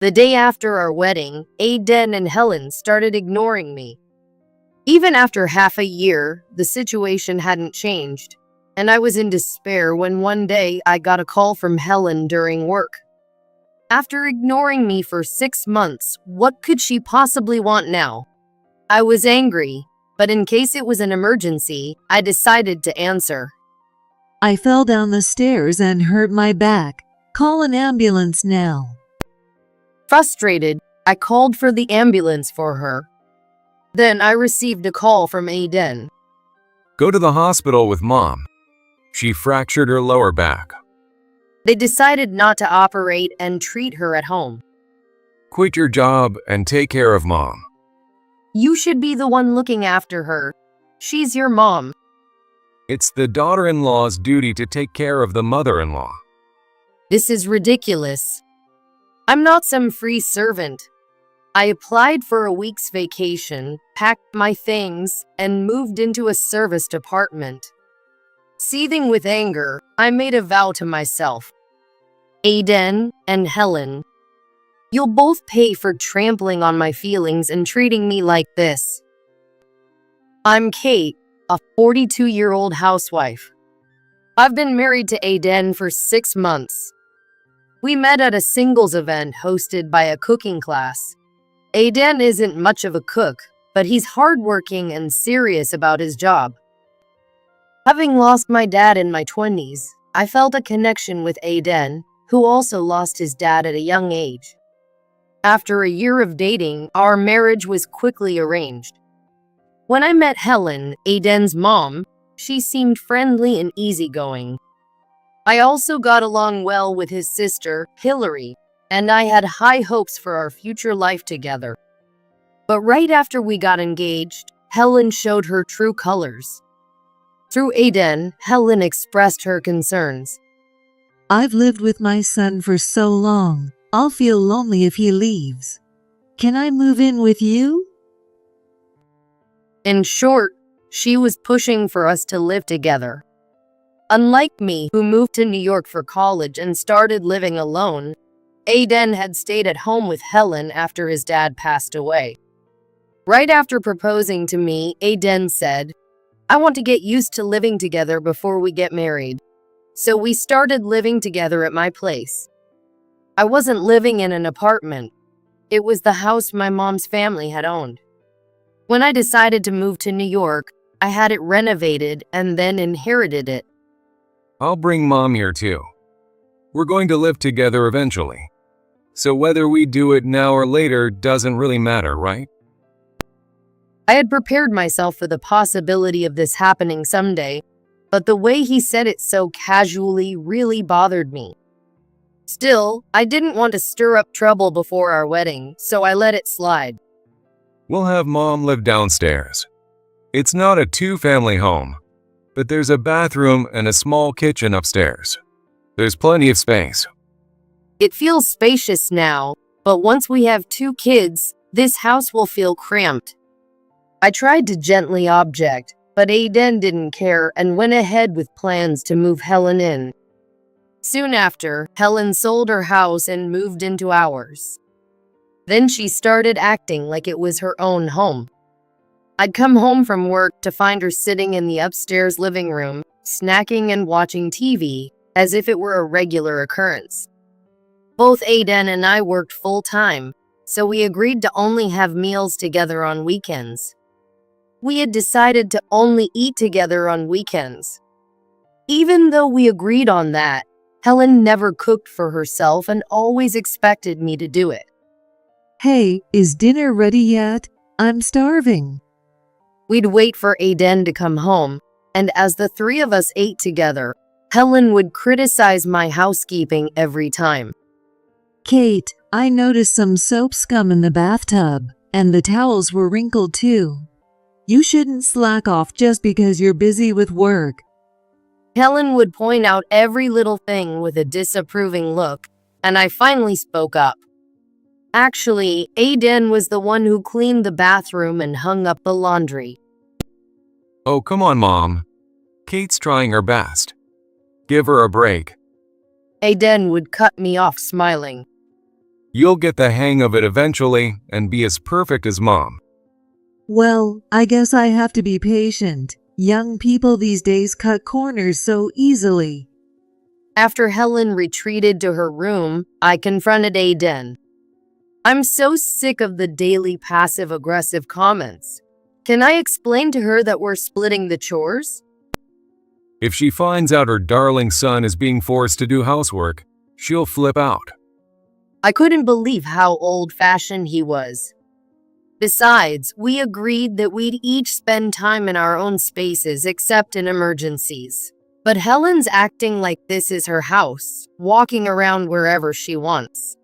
The day after our wedding, Aiden and Helen started ignoring me. Even after half a year, the situation hadn't changed, and I was in despair when one day I got a call from Helen during work. After ignoring me for 6 months, what could she possibly want now? I was angry, but in case it was an emergency, I decided to answer. I fell down the stairs and hurt my back. Call an ambulance now. Frustrated, I called for the ambulance for her. Then I received a call from Aiden. Go to the hospital with Mom. She fractured her lower back. They decided not to operate and treat her at home. Quit your job and take care of Mom. You should be the one looking after her. She's your mom. It's the daughter-in-law's duty to take care of the mother-in-law. This is ridiculous. I'm not some free servant. I applied for a week's vacation, packed my things, and moved into a serviced apartment. Seething with anger, I made a vow to myself. Aiden and Helen, you'll both pay for trampling on my feelings and treating me like this. I'm Kate, a 42-year-old housewife. I've been married to Aiden for 6 months. We met at a singles event hosted by a cooking class. Aiden isn't much of a cook, but he's hardworking and serious about his job. Having lost my dad in my 20s, I felt a connection with Aiden, who also lost his dad at a young age. After a year of dating, our marriage was quickly arranged. When I met Helen, Aiden's mom, she seemed friendly and easygoing. I also got along well with his sister, Hillary, and I had high hopes for our future life together. But right after we got engaged, Helen showed her true colors. Through Aiden, Helen expressed her concerns. I've lived with my son for so long. I'll feel lonely if he leaves. Can I move in with you? In short, she was pushing for us to live together. Unlike me, who moved to New York for college and started living alone, Aiden had stayed at home with Helen after his dad passed away. Right after proposing to me, Aiden said, "I want to get used to living together before we get married." So we started living together at my place. I wasn't living in an apartment. It was the house my mom's family had owned. When I decided to move to New York, I had it renovated and then inherited it. I'll bring Mom here too. We're going to live together eventually. So whether we do it now or later doesn't really matter, right? I had prepared myself for the possibility of this happening someday, but the way he said it so casually really bothered me. Still, I didn't want to stir up trouble before our wedding, so I let it slide. We'll have Mom live downstairs. It's not a 2-family home, but there's a bathroom and a small kitchen upstairs. There's plenty of space. It feels spacious now, but once we have 2 kids, this house will feel cramped. I tried to gently object, but Aiden didn't care and went ahead with plans to move Helen in. Soon after, Helen sold her house and moved into ours. Then she started acting like it was her own home. I'd come home from work to find her sitting in the upstairs living room, snacking and watching TV, as if it were a regular occurrence. Both Aiden and I worked full-time, so we agreed to only have meals together on weekends. We had decided to only eat together on weekends. Even though we agreed on that, Helen never cooked for herself and always expected me to do it. Hey, is dinner ready yet? I'm starving. We'd wait for Aiden to come home, and as the 3 of us ate together, Helen would criticize my housekeeping every time. Kate, I noticed some soap scum in the bathtub, and the towels were wrinkled too. You shouldn't slack off just because you're busy with work. Helen would point out every little thing with a disapproving look, and I finally spoke up. Actually, Aiden was the one who cleaned the bathroom and hung up the laundry. Oh, come on, Mom. Kate's trying her best. Give her a break. Aiden would cut me off smiling. You'll get the hang of it eventually and be as perfect as mom. Well, I guess I have to be patient. Young people these days cut corners so easily. After Helen retreated to her room, I confronted Aiden. I'm so sick of the daily passive-aggressive comments. Can I explain to her that we're splitting the chores? If she finds out her darling son is being forced to do housework, she'll flip out. I couldn't believe how old-fashioned he was. Besides, we agreed that we'd each spend time in our own spaces except in emergencies. But Helen's acting like this is her house, walking around wherever she wants.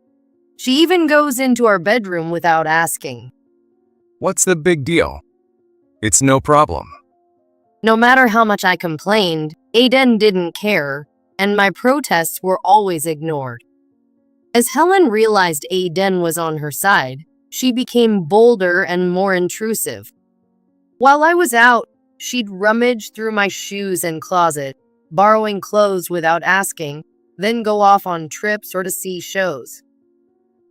She even goes into our bedroom without asking. What's the big deal? It's no problem. No matter how much I complained, Aiden didn't care, and my protests were always ignored. As Helen realized Aiden was on her side, she became bolder and more intrusive. While I was out, she'd rummage through my shoes and closet, borrowing clothes without asking, then go off on trips or to see shows.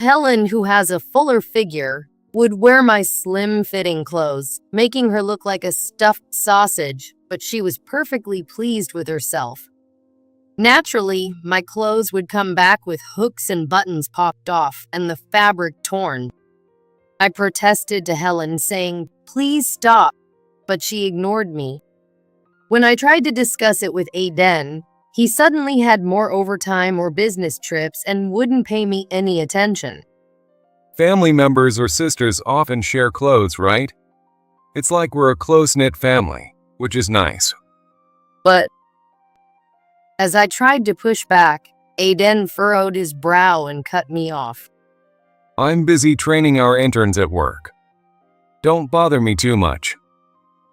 Helen, who has a fuller figure, would wear my slim-fitting clothes, making her look like a stuffed sausage, but she was perfectly pleased with herself. Naturally, my clothes would come back with hooks and buttons popped off and the fabric torn. I protested to Helen, saying, "Please stop," but she ignored me. When I tried to discuss it with Aiden, he suddenly had more overtime or business trips and wouldn't pay me any attention. Family members or sisters often share clothes, right? It's like we're a close-knit family, which is nice. But as I tried to push back, Aiden furrowed his brow and cut me off. I'm busy training our interns at work. Don't bother me too much.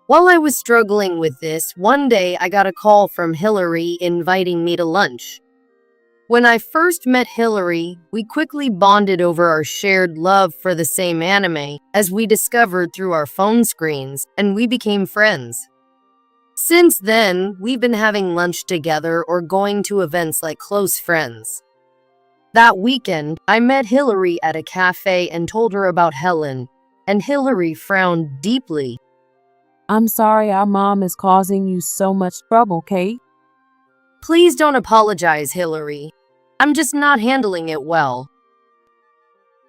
While I was struggling with this, one day I got a call from Hillary inviting me to lunch. When I first met Hillary, we quickly bonded over our shared love for the same anime, as we discovered through our phone screens, and we became friends. Since then, we've been having lunch together or going to events like close friends. That weekend, I met Hillary at a cafe and told her about Helen, and Hillary frowned deeply. I'm sorry our mom is causing you so much trouble, Kate. Please don't apologize, Hillary. I'm just not handling it well.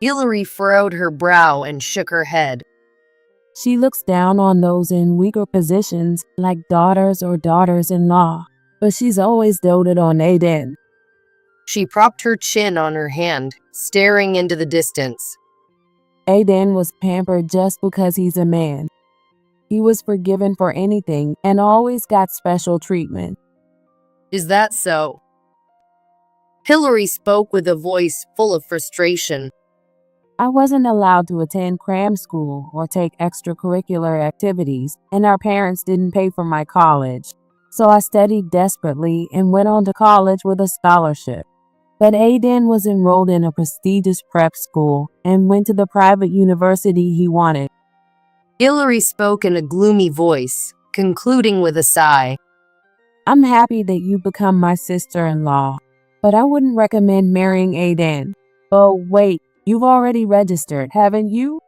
Hillary furrowed her brow and shook her head. She looks down on those in weaker positions like daughters or daughters-in-law, but she's always doted on Aiden. She propped her chin on her hand, staring into the distance. Aiden was pampered just because he's a man. He was forgiven for anything and always got special treatment. Is that so? Hillary spoke with a voice full of frustration. I wasn't allowed to attend cram school or take extracurricular activities, and our parents didn't pay for my college. So I studied desperately and went on to college with a scholarship. But Aiden was enrolled in a prestigious prep school and went to the private university he wanted. Hillary spoke in a gloomy voice, concluding with a sigh. I'm happy that you become my sister-in-law, but I wouldn't recommend marrying Aiden. Oh, wait, you've already registered, haven't you?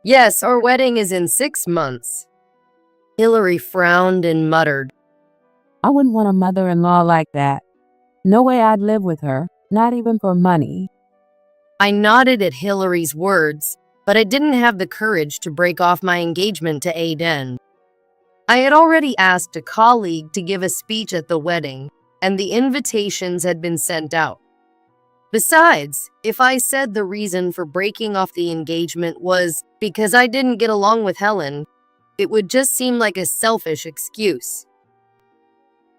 Yes, our wedding is in 6 months. Hillary frowned and muttered. I wouldn't want a mother-in-law like that. No way I'd live with her, not even for money. I nodded at Hillary's words, but I didn't have the courage to break off my engagement to Aiden. I had already asked a colleague to give a speech at the wedding, and the invitations had been sent out. Besides, if I said the reason for breaking off the engagement was because I didn't get along with Helen, it would just seem like a selfish excuse.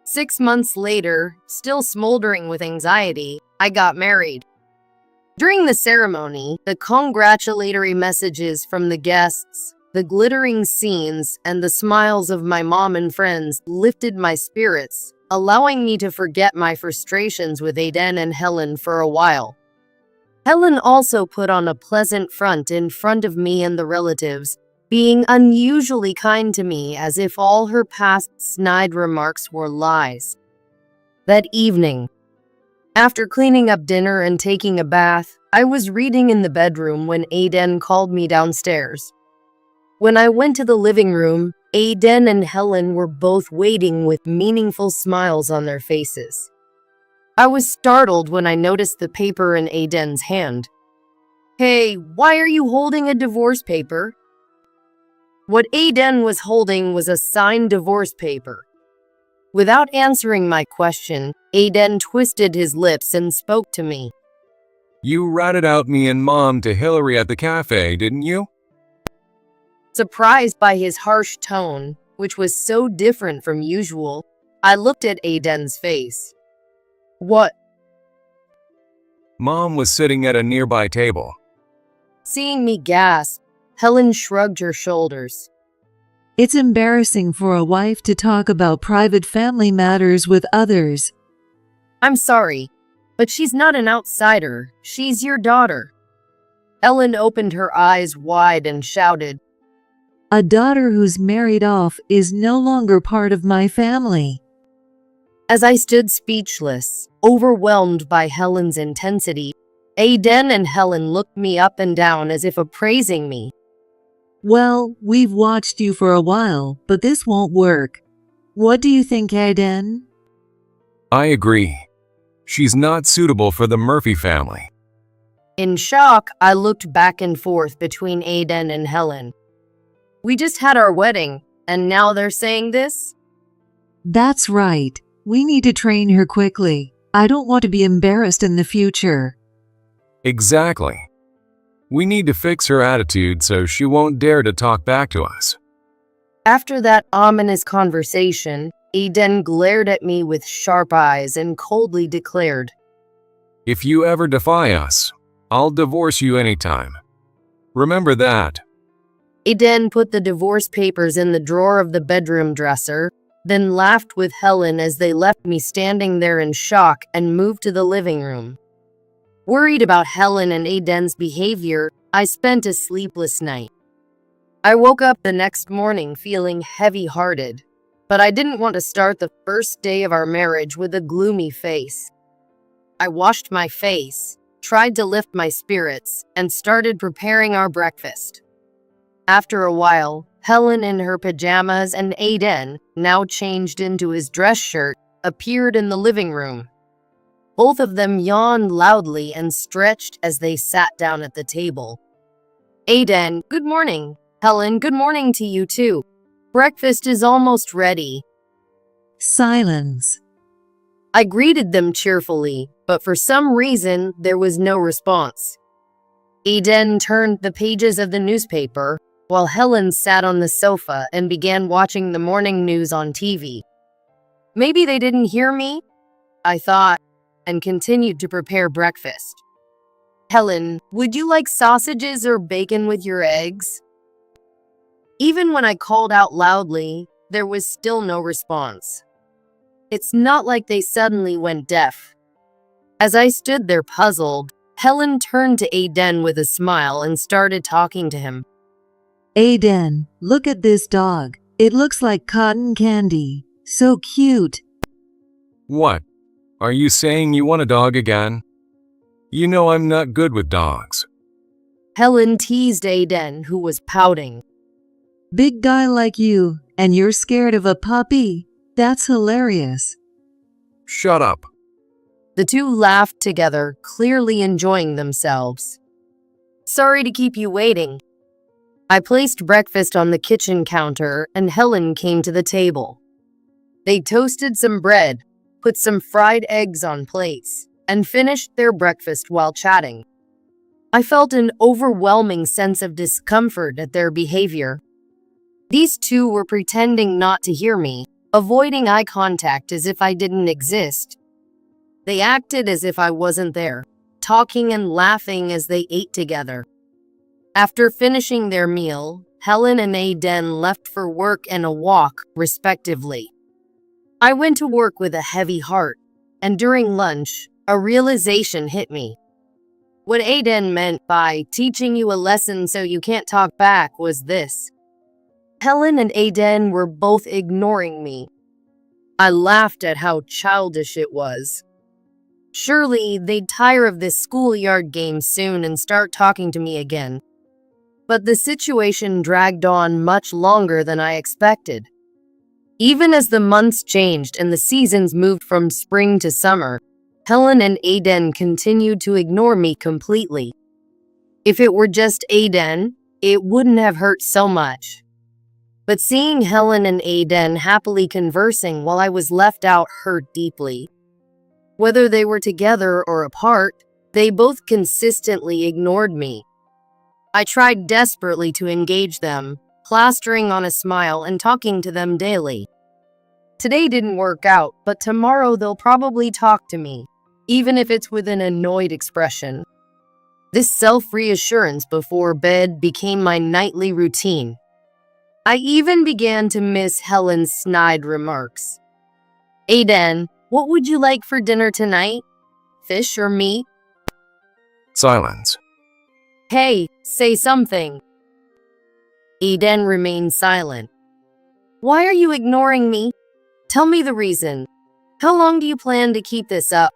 6 months later, still smoldering with anxiety, I got married. During the ceremony, the congratulatory messages from the guests, the glittering scenes, and the smiles of my mom and friends lifted my spirits, allowing me to forget my frustrations with Aiden and Helen for a while. Helen also put on a pleasant front in front of me and the relatives, being unusually kind to me as if all her past snide remarks were lies. That evening, After cleaning up dinner and taking a bath, I was reading in the bedroom when Aiden called me downstairs. When I went to the living room, Aiden and Helen were both waiting with meaningful smiles on their faces. I was startled when I noticed the paper in Aiden's hand. "Hey, why are you holding a divorce paper?" What Aiden was holding was a signed divorce paper. Without answering my question, Aiden twisted his lips and spoke to me. You ratted out me and Mom to Hillary at the cafe, didn't you? Surprised by his harsh tone, which was so different from usual, I looked at Aiden's face. "What?" Mom was sitting at a nearby table. Seeing me gasp, Helen shrugged her shoulders. It's embarrassing for a wife to talk about private family matters with others. "I'm sorry, but she's not an outsider. She's your daughter." Ellen opened her eyes wide and shouted, A daughter who's married off is no longer part of my family. As I stood speechless, overwhelmed by Helen's intensity, Aiden and Helen looked me up and down as if appraising me. Well, we've watched you for a while, but this won't work. What do you think, Aiden? I agree. She's not suitable for the Murphy family. In shock, I looked back and forth between Aiden and Helen. We just had our wedding, and now they're saying this? That's right. We need to train her quickly. I don't want to be embarrassed in the future. Exactly. We need to fix her attitude so she won't dare to talk back to us. After that ominous conversation, Aiden glared at me with sharp eyes and coldly declared, If you ever defy us, I'll divorce you anytime. Remember that. Aiden put the divorce papers in the drawer of the bedroom dresser, then laughed with Helen as they left me standing there in shock and moved to the living room. Worried about Helen and Aiden's behavior, I spent a sleepless night. I woke up the next morning feeling heavy-hearted, but I didn't want to start the first day of our marriage with a gloomy face. I washed my face, tried to lift my spirits, and started preparing our breakfast. After a while, Helen in her pajamas and Aiden, now changed into his dress shirt, appeared in the living room. Both of them yawned loudly and stretched as they sat down at the table. Aiden, good morning. Helen, good morning to you too. Breakfast is almost ready. Silence. I greeted them cheerfully, but for some reason, there was no response. Aiden turned the pages of the newspaper, while Helen sat on the sofa and began watching the morning news on TV. Maybe they didn't hear me, I thought, and continued to prepare breakfast. Helen, would you like sausages or bacon with your eggs? Even when I called out loudly, there was still no response. It's not like they suddenly went deaf. As I stood there puzzled, Helen turned to Aiden with a smile and started talking to him. Aiden, look at this dog. It looks like cotton candy. So cute. What? Are you saying you want a dog again? You know I'm not good with dogs. Helen teased Aiden, who was pouting. Big guy like you, and you're scared of a puppy? That's hilarious. Shut up. The two laughed together, clearly enjoying themselves. Sorry to keep you waiting. I placed breakfast on the kitchen counter and Helen came to the table. They toasted some bread, put some fried eggs on plates, and finished their breakfast while chatting. I felt an overwhelming sense of discomfort at their behavior. These two were pretending not to hear me, avoiding eye contact as if I didn't exist. They acted as if I wasn't there, talking and laughing as they ate together. After finishing their meal, Helen and Aiden left for work and a walk, respectively. I went to work with a heavy heart, and during lunch, a realization hit me. What Aiden meant by teaching you a lesson so you can't talk back was this. Helen and Aiden were both ignoring me. I laughed at how childish it was. Surely they'd tire of this schoolyard game soon and start talking to me again. But the situation dragged on much longer than I expected. Even as the months changed and the seasons moved from spring to summer, Helen and Aiden continued to ignore me completely. If it were just Aiden, it wouldn't have hurt so much. But seeing Helen and Aiden happily conversing while I was left out hurt deeply. Whether they were together or apart, they both consistently ignored me. I tried desperately to engage them, plastering on a smile and talking to them daily. Today didn't work out, but tomorrow they'll probably talk to me, even if it's with an annoyed expression. This self-reassurance before bed became my nightly routine. I even began to miss Helen's snide remarks. Aiden, what would you like for dinner tonight? Fish or meat? Silence. Hey, say something. Aiden remained silent. Why are you ignoring me? Tell me the reason. How long do you plan to keep this up?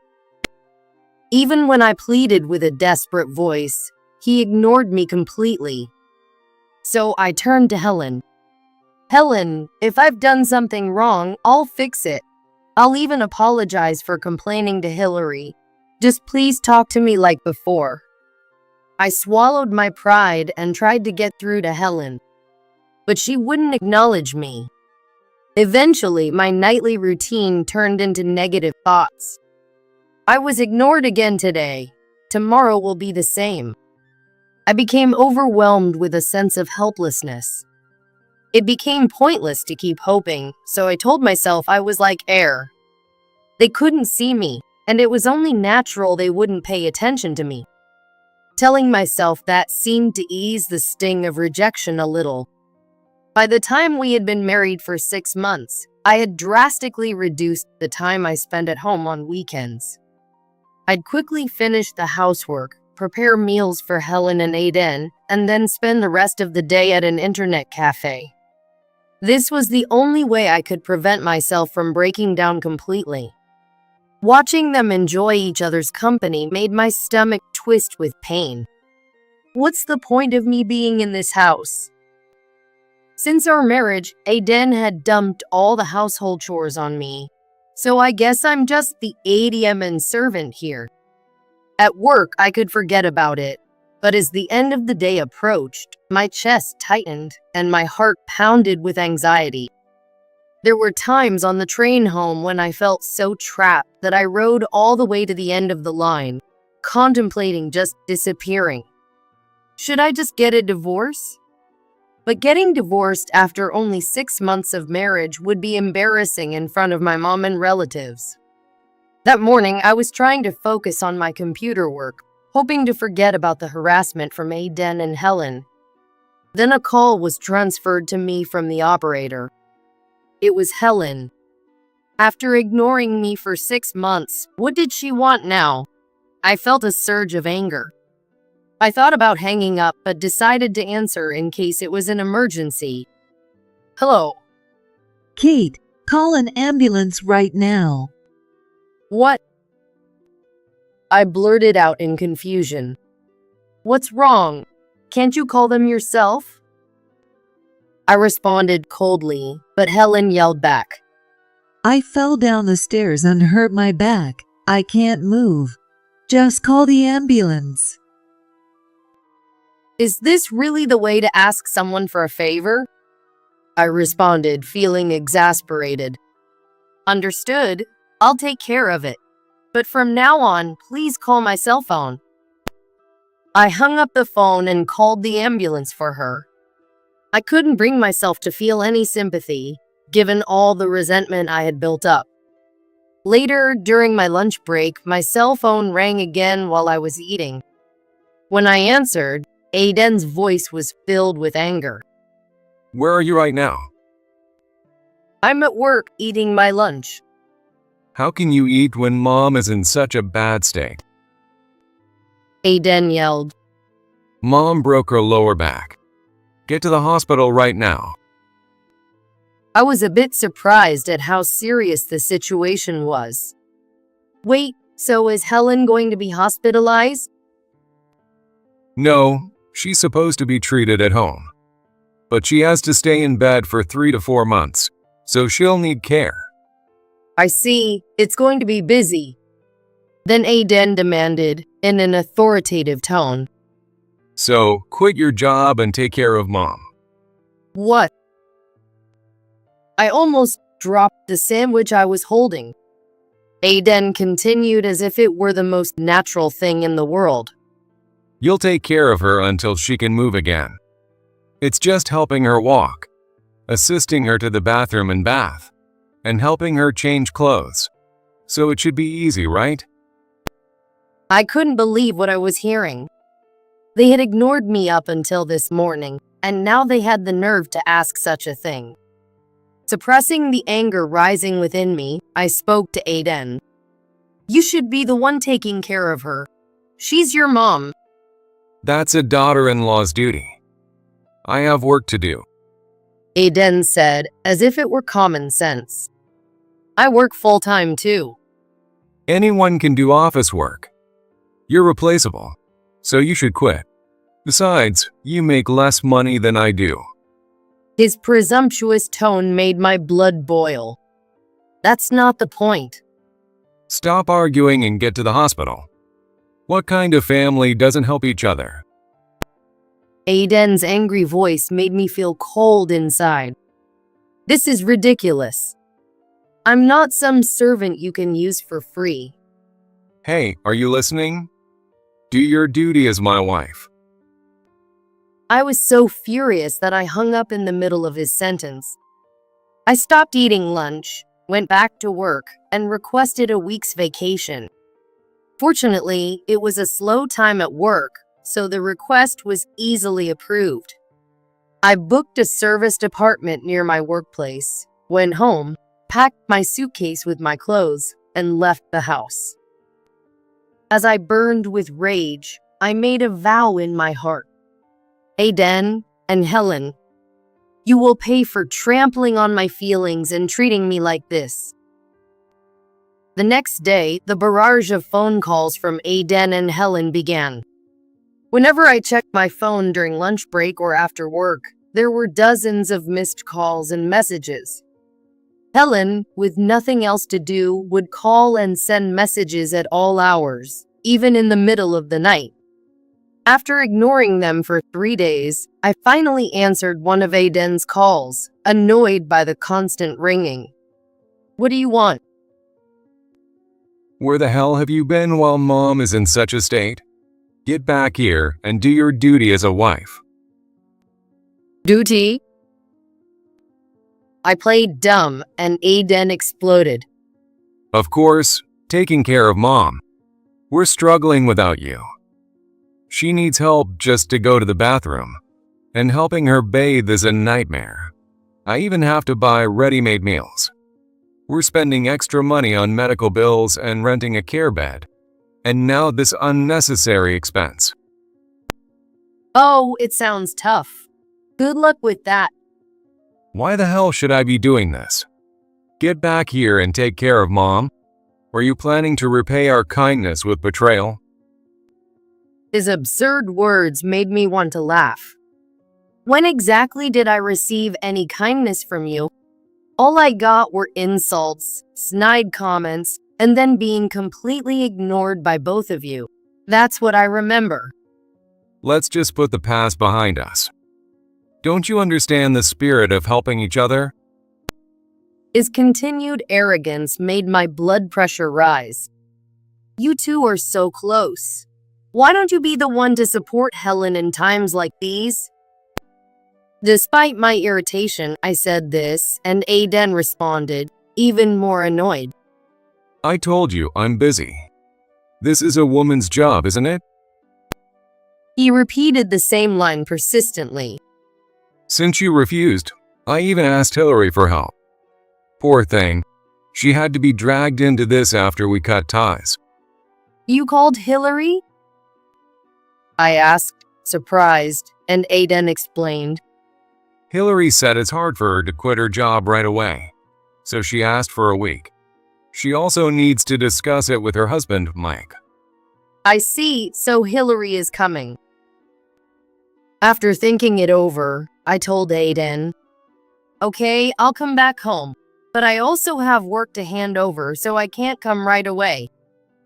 Even when I pleaded with a desperate voice, he ignored me completely. So I turned to Helen. Helen, if I've done something wrong, I'll fix it. I'll even apologize for complaining to Hillary. Just please talk to me like before. I swallowed my pride and tried to get through to Helen, but she wouldn't acknowledge me. Eventually, my nightly routine turned into negative thoughts. I was ignored again today. Tomorrow will be the same. I became overwhelmed with a sense of helplessness. It became pointless to keep hoping, so I told myself I was like air. They couldn't see me, and it was only natural they wouldn't pay attention to me. Telling myself that seemed to ease the sting of rejection a little. By the time we had been married for 6 months, I had drastically reduced the time I spent at home on weekends. I'd quickly finish the housework, prepare meals for Helen and Aiden, and then spend the rest of the day at an internet cafe. This was the only way I could prevent myself from breaking down completely. Watching them enjoy each other's company made my stomach twist with pain. What's the point of me being in this house? Since our marriage, Aiden had dumped all the household chores on me, so I guess I'm just the ADM and servant here. At work, I could forget about it, but as the end of the day approached, my chest tightened and my heart pounded with anxiety. There were times on the train home when I felt so trapped that I rode all the way to the end of the line, contemplating just disappearing. Should I just get a divorce? But getting divorced after only 6 months of marriage would be embarrassing in front of my mom and relatives. That morning, I was trying to focus on my computer work, hoping to forget about the harassment from Aiden and Helen. Then a call was transferred to me from the operator. It was Helen. After ignoring me for 6 months, what did she want now? I felt a surge of anger. I thought about hanging up, but decided to answer in case it was an emergency. Hello. Kate, call an ambulance right now. What? I blurted out in confusion. What's wrong? Can't you call them yourself? I responded coldly, but Helen yelled back. I fell down the stairs and hurt my back. I can't move. Just call the ambulance. Is this really the way to ask someone for a favor? I responded, feeling exasperated. Understood. I'll take care of it. But from now on, please call my cell phone. I hung up the phone and called the ambulance for her. I couldn't bring myself to feel any sympathy, given all the resentment I had built up. Later, during my lunch break, my cell phone rang again while I was eating. When I answered, Aiden's voice was filled with anger. Where are you right now? I'm at work eating my lunch. How can you eat when mom is in such a bad state? Aiden yelled. Mom broke her lower back. Get to the hospital right now. I was a bit surprised at how serious the situation was. Wait, So is Helen going to be hospitalized? No, she's supposed to be treated at home. But she has to stay in bed for 3 to 4 months, so she'll need care. I see. It's going to be busy. Then Aiden demanded, in an authoritative tone. So, quit your job and take care of Mom. What? I almost dropped the sandwich I was holding. Aiden continued as if it were the most natural thing in the world. You'll take care of her until she can move again. It's just helping her walk, assisting her to the bathroom and bath, and helping her change clothes. So it should be easy, right? I couldn't believe what I was hearing. They had ignored me up until this morning, and now they had the nerve to ask such a thing. Suppressing the anger rising within me, I spoke to Aiden. You should be the one taking care of her. She's your mom. That's a daughter-in-law's duty. I have work to do, Aiden said, as if it were common sense. I work full-time too. Anyone can do office work. You're replaceable, so you should quit. Besides, you make less money than I do. His presumptuous tone made my blood boil. That's not the point. Stop arguing and get to the hospital. What kind of family doesn't help each other? Aiden's angry voice made me feel cold inside. This is ridiculous. I'm not some servant you can use for free. Hey, are you listening? Do your duty as my wife. I was so furious that I hung up in the middle of his sentence. I stopped eating lunch, went back to work, and requested a week's vacation. Fortunately, it was a slow time at work, so the request was easily approved. I booked a serviced apartment near my workplace, went home, packed my suitcase with my clothes, and left the house. As I burned with rage, I made a vow in my heart. Aiden and Helen, you will pay for trampling on my feelings and treating me like this. The next day, the barrage of phone calls from Aiden and Helen began. Whenever I checked my phone during lunch break or after work, there were dozens of missed calls and messages. Helen, with nothing else to do, would call and send messages at all hours, even in the middle of the night. After ignoring them for 3 days, I finally answered one of Aiden's calls, annoyed by the constant ringing. What do you want? Where the hell have you been while Mom is in such a state? Get back here and do your duty as a wife. Duty? I played dumb and Aiden exploded. Of course, taking care of Mom. We're struggling without you. She needs help just to go to the bathroom, and helping her bathe is a nightmare. I even have to buy ready-made meals. We're spending extra money on medical bills and renting a care bed. And now this unnecessary expense. Oh, it sounds tough. Good luck with that. Why the hell should I be doing this? Get back here and take care of Mom. Are you planning to repay our kindness with betrayal? His absurd words made me want to laugh. When exactly did I receive any kindness from you? All I got were insults, snide comments, and then being completely ignored by both of you. That's what I remember. Let's just put the past behind us. Don't you understand the spirit of helping each other? His continued arrogance made my blood pressure rise. You two are so close. Why don't you be the one to support Helen in times like these? Despite my irritation, I said this, and Aiden responded, even more annoyed. I told you I'm busy. This is a woman's job, isn't it? He repeated the same line persistently. Since you refused, I even asked Hillary for help. Poor thing. She had to be dragged into this after we cut ties. You called Hillary? I asked, surprised, and Aiden explained. Hillary said it's hard for her to quit her job right away, so she asked for a week. She also needs to discuss it with her husband, Mike. I see, so Hillary is coming. After thinking it over, I told Aiden, okay, I'll come back home, but I also have work to hand over, so I can't come right away.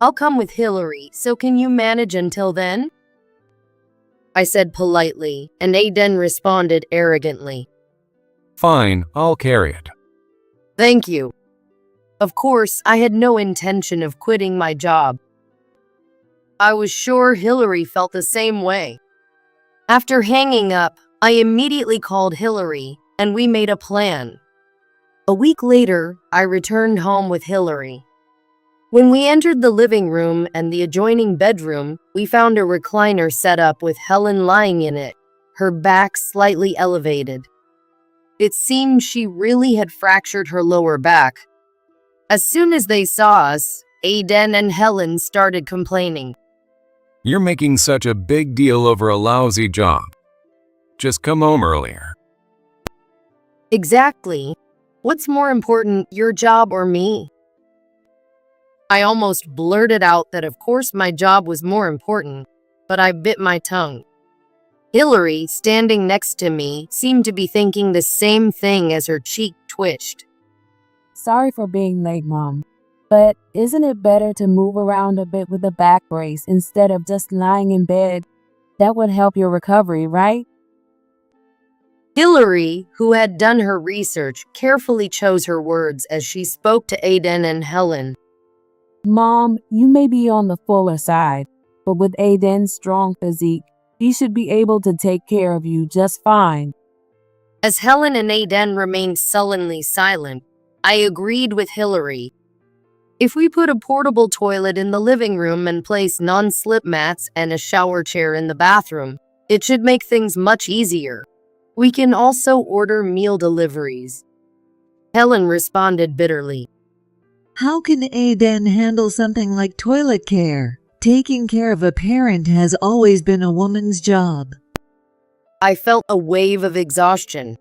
I'll come with Hillary, so can you manage until then? I said politely, and Aiden responded arrogantly. Fine, I'll carry it. Thank you. Of course, I had no intention of quitting my job. I was sure Hillary felt the same way. After hanging up, I immediately called Hillary, and we made a plan. A week later, I returned home with Hillary. When we entered the living room and the adjoining bedroom, we found a recliner set up with Helen lying in it, her back slightly elevated. It seemed she really had fractured her lower back. As soon as they saw us, Aiden and Helen started complaining. You're making such a big deal over a lousy job. Just come home earlier. Exactly. What's more important, your job or me? I almost blurted out that of course my job was more important, but I bit my tongue. Hillary, standing next to me, seemed to be thinking the same thing as her cheek twitched. Sorry for being late, Mom. But isn't it better to move around a bit with a back brace instead of just lying in bed? That would help your recovery, right? Hillary, who had done her research, carefully chose her words as she spoke to Aiden and Helen. Mom, you may be on the fuller side, but with Aiden's strong physique, he should be able to take care of you just fine. As Helen and Aiden remained sullenly silent, I agreed with Hillary. If we put a portable toilet in the living room and place non-slip mats and a shower chair in the bathroom, it should make things much easier. We can also order meal deliveries. Helen responded bitterly. How can Aiden handle something like toilet care? Taking care of a parent has always been a woman's job. I felt a wave of exhaustion.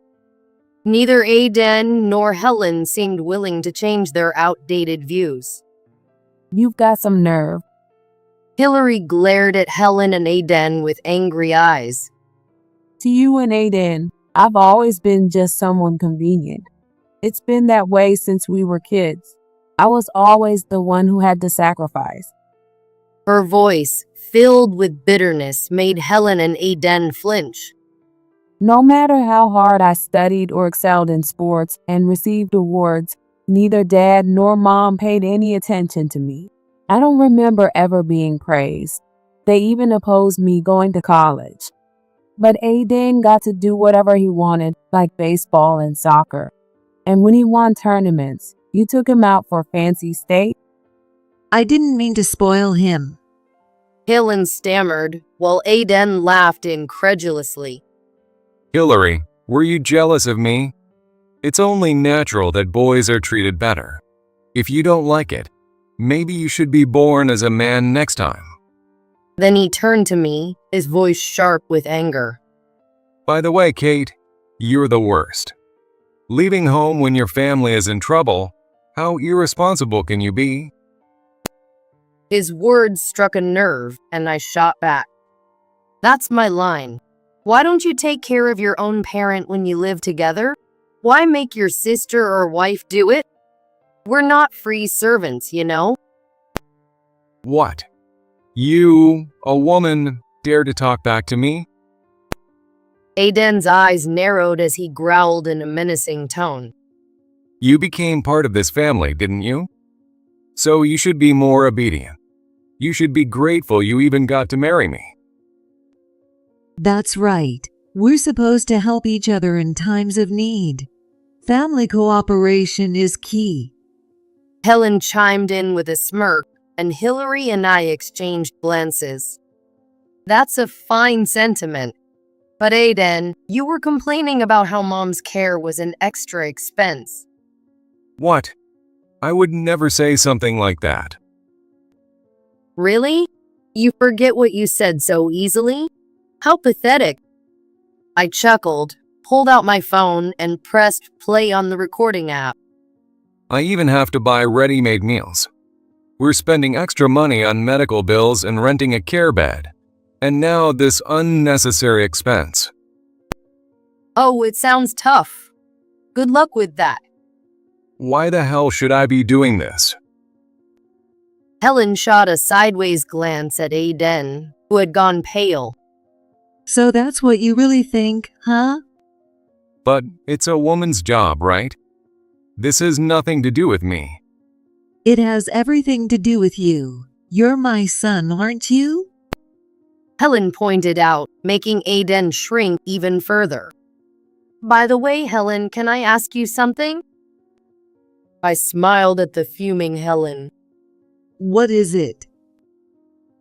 Neither Aiden nor Helen seemed willing to change their outdated views. You've got some nerve. Hillary glared at Helen and Aiden with angry eyes. To you and Aiden, I've always been just someone convenient. It's been that way since we were kids. I was always the one who had to sacrifice. Her voice, filled with bitterness, made Helen and Aiden flinch. No matter how hard I studied or excelled in sports and received awards, neither Dad nor Mom paid any attention to me. I don't remember ever being praised. They even opposed me going to college. But Aiden got to do whatever he wanted, like baseball and soccer. And when he won tournaments, you took him out for fancy steak? I didn't mean to spoil him. Helen stammered, while Aiden laughed incredulously. Hillary, were you jealous of me? It's only natural that boys are treated better. If you don't like it, maybe you should be born as a man next time. Then he turned to me, his voice sharp with anger. By the way, Kate, you're the worst. Leaving home when your family is in trouble, how irresponsible can you be? His words struck a nerve, and I shot back. That's my line. Why don't you take care of your own parent when you live together? Why make your sister or wife do it? We're not free servants, you know? What? You, a woman, dare to talk back to me? Aiden's eyes narrowed as he growled in a menacing tone. You became part of this family, didn't you? So you should be more obedient. You should be grateful you even got to marry me. That's right. We're supposed to help each other in times of need. Family cooperation is key. Helen chimed in with a smirk, and Hillary and I exchanged glances. That's a fine sentiment. But Aiden, you were complaining about how Mom's care was an extra expense. What? I would never say something like that. Really? You forget what you said so easily? How pathetic. I chuckled, pulled out my phone, and pressed play on the recording app. I even have to buy ready-made meals. We're spending extra money on medical bills and renting a care bed. And now this unnecessary expense. Oh, it sounds tough. Good luck with that. Why the hell should I be doing this? Helen shot a sideways glance at Aiden, who had gone pale. So that's what you really think, huh? But it's a woman's job, right? This has nothing to do with me. It has everything to do with you. You're my son, aren't you? Helen pointed out, making Aiden shrink even further. By the way, Helen, can I ask you something? I smiled at the fuming Helen. What is it?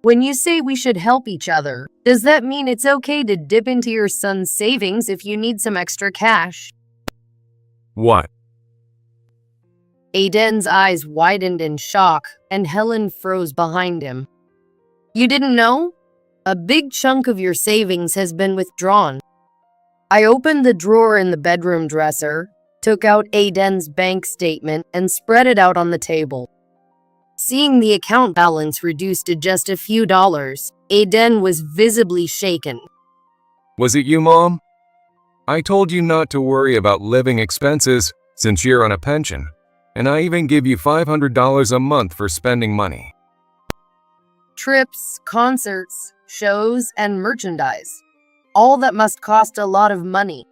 When you say we should help each other, does that mean it's okay to dip into your son's savings if you need some extra cash? What? Aiden's eyes widened in shock, and Helen froze behind him. You didn't know? A big chunk of your savings has been withdrawn. I opened the drawer in the bedroom dresser, took out Aiden's bank statement, and spread it out on the table. Seeing the account balance reduced to just a few dollars, Aiden was visibly shaken. Was it you, Mom? I told you not to worry about living expenses since you're on a pension, and I even give you $500 a month for spending money. Trips, concerts, shows, and merchandise. All that must cost a lot of money.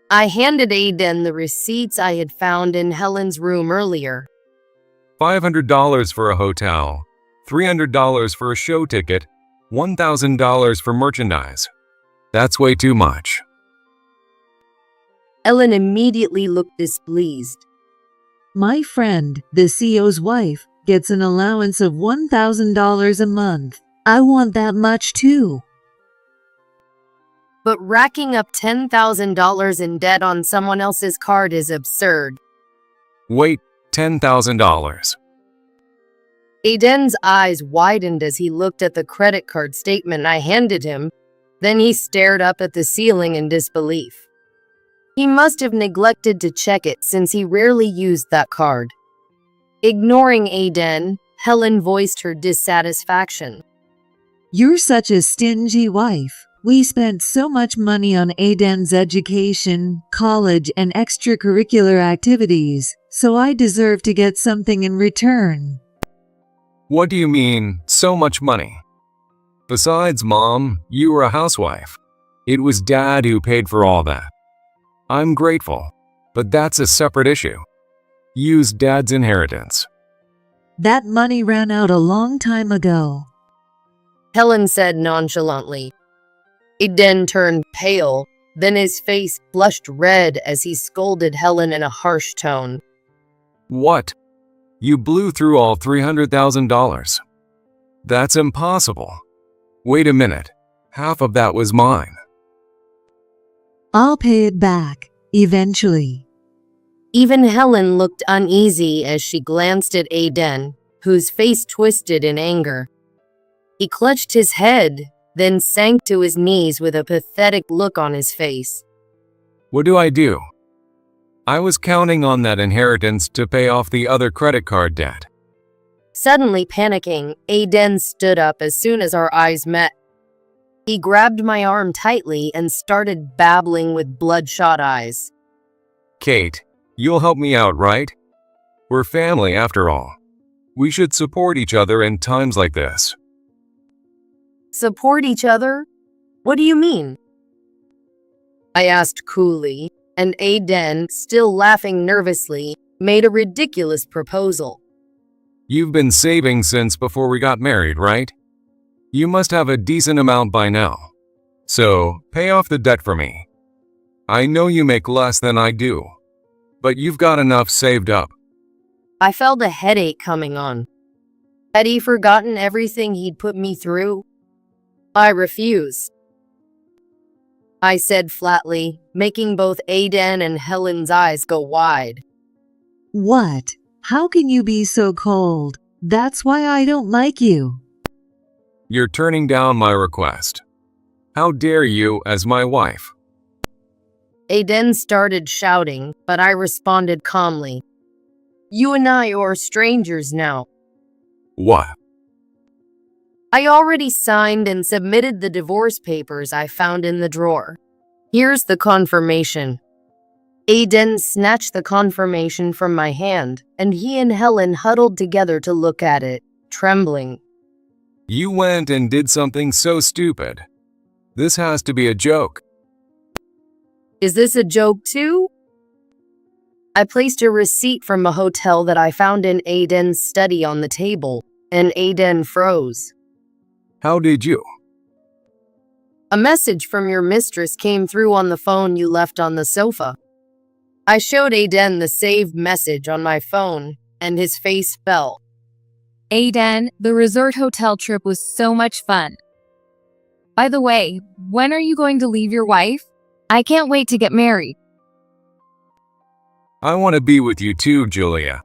I handed Aiden the receipts I had found in Helen's room earlier. $500 for a hotel, $300 for a show ticket, $1,000 for merchandise. That's way too much. Ellen immediately looked displeased. My friend, the CEO's wife, gets an allowance of $1,000 a month. I want that much too. But racking up $10,000 in debt on someone else's card is absurd. Wait, $10,000. Aiden's eyes widened as he looked at the credit card statement I handed him. Then he stared up at the ceiling in disbelief. He must have neglected to check it since he rarely used that card. Ignoring Aiden, Helen voiced her dissatisfaction. You're such a stingy wife. We spent so much money on Aiden's education, college, and extracurricular activities, so I deserve to get something in return. What do you mean, so much money? Besides, Mom, you were a housewife. It was Dad who paid for all that. I'm grateful, but that's a separate issue. Use Dad's inheritance. That money ran out a long time ago. Helen said nonchalantly. Aiden turned pale, then his face flushed red as he scolded Helen in a harsh tone. What? You blew through all $300,000. That's impossible. Wait a minute. Half of that was mine. I'll pay it back, eventually. Even Helen looked uneasy as she glanced at Aiden, whose face twisted in anger. He clutched his head, then sank to his knees with a pathetic look on his face. What do I do? I was counting on that inheritance to pay off the other credit card debt. Suddenly panicking, Aiden stood up as soon as our eyes met. He grabbed my arm tightly and started babbling with bloodshot eyes. Kate, you'll help me out, right? We're family after all. We should support each other in times like this. Support each other? What do you mean? I asked coolly, and Aiden, still laughing nervously, made a ridiculous proposal. You've been saving since before we got married, right? You must have a decent amount by now. So, pay off the debt for me. I know you make less than I do, but you've got enough saved up. I felt a headache coming on. Had he forgotten everything he'd put me through? I refused. I said flatly, making both Aiden and Helen's eyes go wide. What? How can you be so cold? That's why I don't like you. You're turning down my request. How dare you as my wife? Aiden started shouting, but I responded calmly. You and I are strangers now. What? I already signed and submitted the divorce papers I found in the drawer. Here's the confirmation. Aiden snatched the confirmation from my hand, and he and Helen huddled together to look at it, trembling. You went and did something so stupid. This has to be a joke. Is this a joke too? I placed a receipt from a hotel that I found in Aiden's study on the table, and Aiden froze. How did you? A message from your mistress came through on the phone you left on the sofa. I showed Aiden the saved message on my phone, and his face fell. Aiden, the resort hotel trip was so much fun. By the way, when are you going to leave your wife? I can't wait to get married. I want to be with you too, Julia.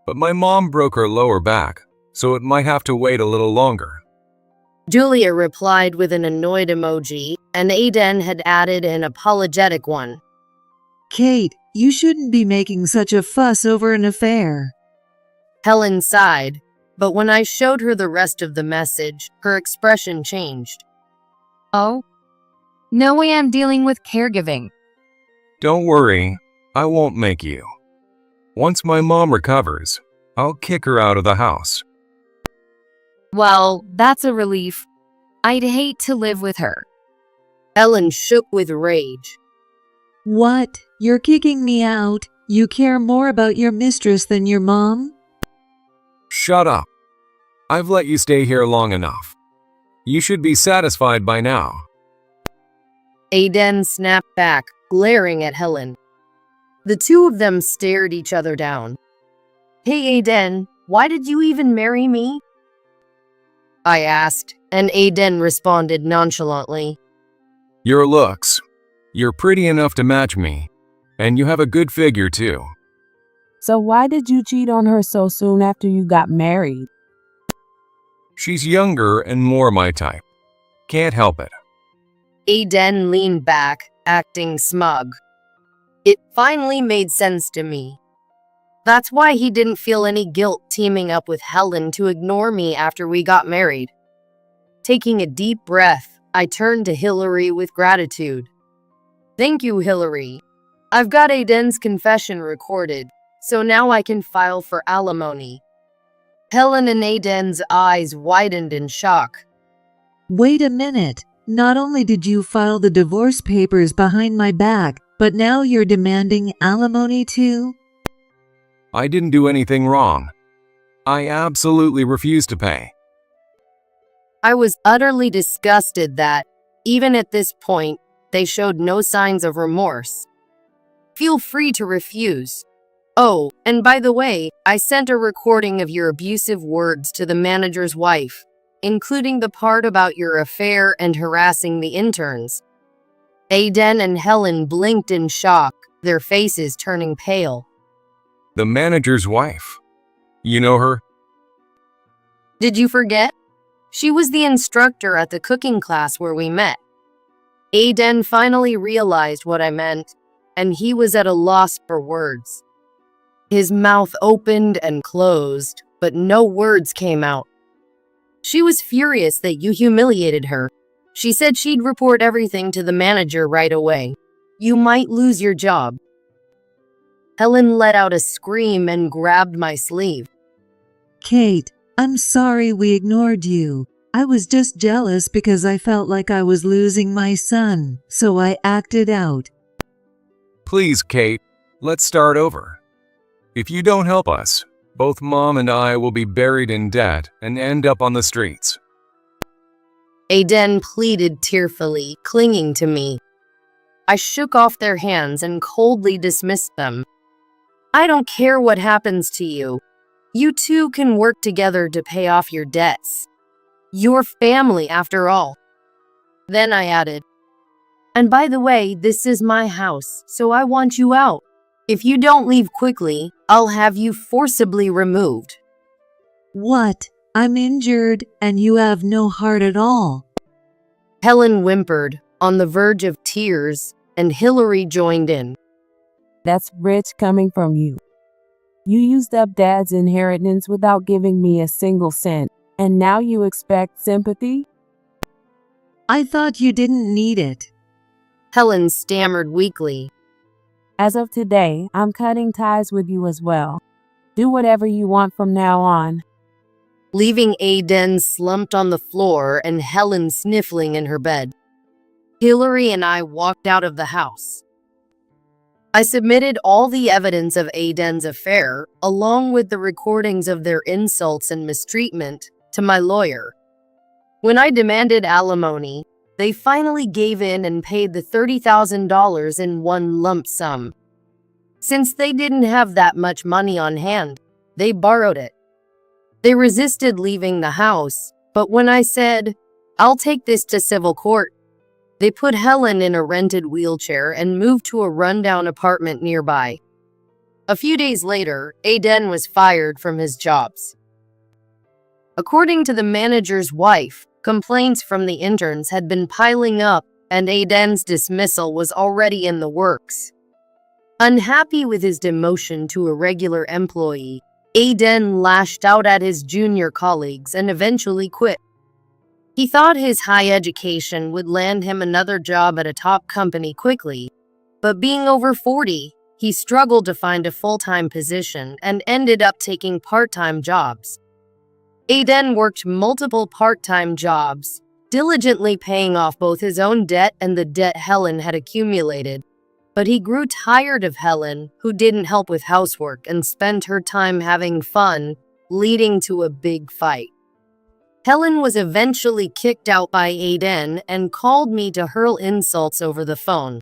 But my mom broke her lower back, so it might have to wait a little longer. Julia replied with an annoyed emoji, and Aiden had added an apologetic one. Kate, you shouldn't be making such a fuss over an affair. Helen sighed, but when I showed her the rest of the message, her expression changed. Oh? No way I'm dealing with caregiving. Don't worry, I won't make you. Once my mom recovers, I'll kick her out of the house. Well, that's a relief. I'd hate to live with her. Helen shook with rage. What? You're kicking me out? You care more about your mistress than your mom? Shut up. I've let you stay here long enough. You should be satisfied by now. Aiden snapped back, glaring at Helen. The two of them stared each other down. Hey Aiden, why did you even marry me? I asked, and Aiden responded nonchalantly. Your looks. You're pretty enough to match me, and you have a good figure too. So why did you cheat on her so soon after you got married? She's younger and more my type. Can't help it. Aiden leaned back, acting smug. It finally made sense to me. That's why he didn't feel any guilt teaming up with Helen to ignore me after we got married. Taking a deep breath, I turned to Hillary with gratitude. Thank you, Hillary. I've got Aiden's confession recorded, so now I can file for alimony. Helen and Aiden's eyes widened in shock. Wait a minute. Not only did you file the divorce papers behind my back, but now you're demanding alimony too? I didn't do anything wrong. I absolutely refuse to pay. I was utterly disgusted that, even at this point, they showed no signs of remorse. Feel free to refuse. Oh, and by the way, I sent a recording of your abusive words to the manager's wife, including the part about your affair and harassing the interns. Aiden and Helen blinked in shock, their faces turning pale. The manager's wife. You know her? Did you forget? She was the instructor at the cooking class where we met. Aiden finally realized what I meant, and he was at a loss for words. His mouth opened and closed, but no words came out. She was furious that you humiliated her. She said she'd report everything to the manager right away. You might lose your job. Helen let out a scream and grabbed my sleeve. Kate, I'm sorry we ignored you. I was just jealous because I felt like I was losing my son, so I acted out. Please, Kate, let's start over. If you don't help us, both Mom and I will be buried in debt and end up on the streets. Aiden pleaded tearfully, clinging to me. I shook off their hands and coldly dismissed them. I don't care what happens to you. You two can work together to pay off your debts. Your family, after all. Then I added, and by the way, this is my house, so I want you out. If you don't leave quickly, I'll have you forcibly removed. What? I'm injured, and you have no heart at all. Helen whimpered, on the verge of tears, and Hillary joined in. That's rich coming from you. You used up Dad's inheritance without giving me a single cent, and now you expect sympathy? I thought you didn't need it. Helen stammered weakly. As of today, I'm cutting ties with you as well. Do whatever you want from now on. Leaving Aiden slumped on the floor and Helen sniffling in her bed, Hillary and I walked out of the house. I submitted all the evidence of Aiden's affair, along with the recordings of their insults and mistreatment, to my lawyer. When I demanded alimony, they finally gave in and paid the $30,000 in one lump sum. Since they didn't have that much money on hand, they borrowed it. They resisted leaving the house, but when I said, "I'll take this to civil court," they put Helen in a rented wheelchair and moved to a rundown apartment nearby. A few days later, Aiden was fired from his jobs. According to the manager's wife, complaints from the interns had been piling up, and Aiden's dismissal was already in the works. Unhappy with his demotion to a regular employee, Aiden lashed out at his junior colleagues and eventually quit. He thought his high education would land him another job at a top company quickly, but being over 40, he struggled to find a full-time position and ended up taking part-time jobs. Aiden worked multiple part-time jobs, diligently paying off both his own debt and the debt Helen had accumulated. But he grew tired of Helen, who didn't help with housework and spent her time having fun, leading to a big fight. Helen was eventually kicked out by Aiden and called me to hurl insults over the phone.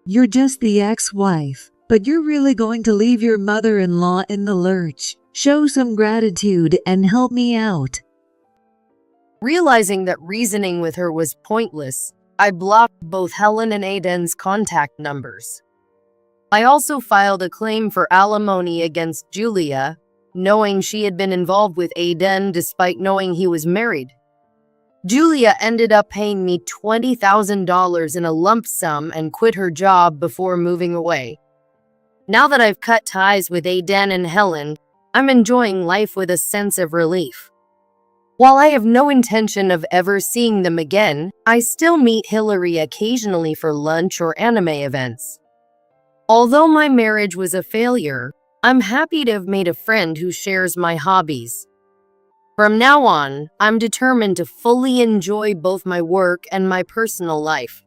You're just the ex-wife, but you're really going to leave your mother-in-law in the lurch. Show some gratitude and help me out. Realizing that reasoning with her was pointless, I blocked both Helen and Aiden's contact numbers. I also filed a claim for alimony against Julia, knowing she had been involved with Aiden despite knowing he was married. Julia ended up paying me $20,000 in a lump sum and quit her job before moving away. Now that I've cut ties with Aiden and Helen, I'm enjoying life with a sense of relief. While I have no intention of ever seeing them again, I still meet Hillary occasionally for lunch or anime events. Although my marriage was a failure, I'm happy to have made a friend who shares my hobbies. From now on, I'm determined to fully enjoy both my work and my personal life.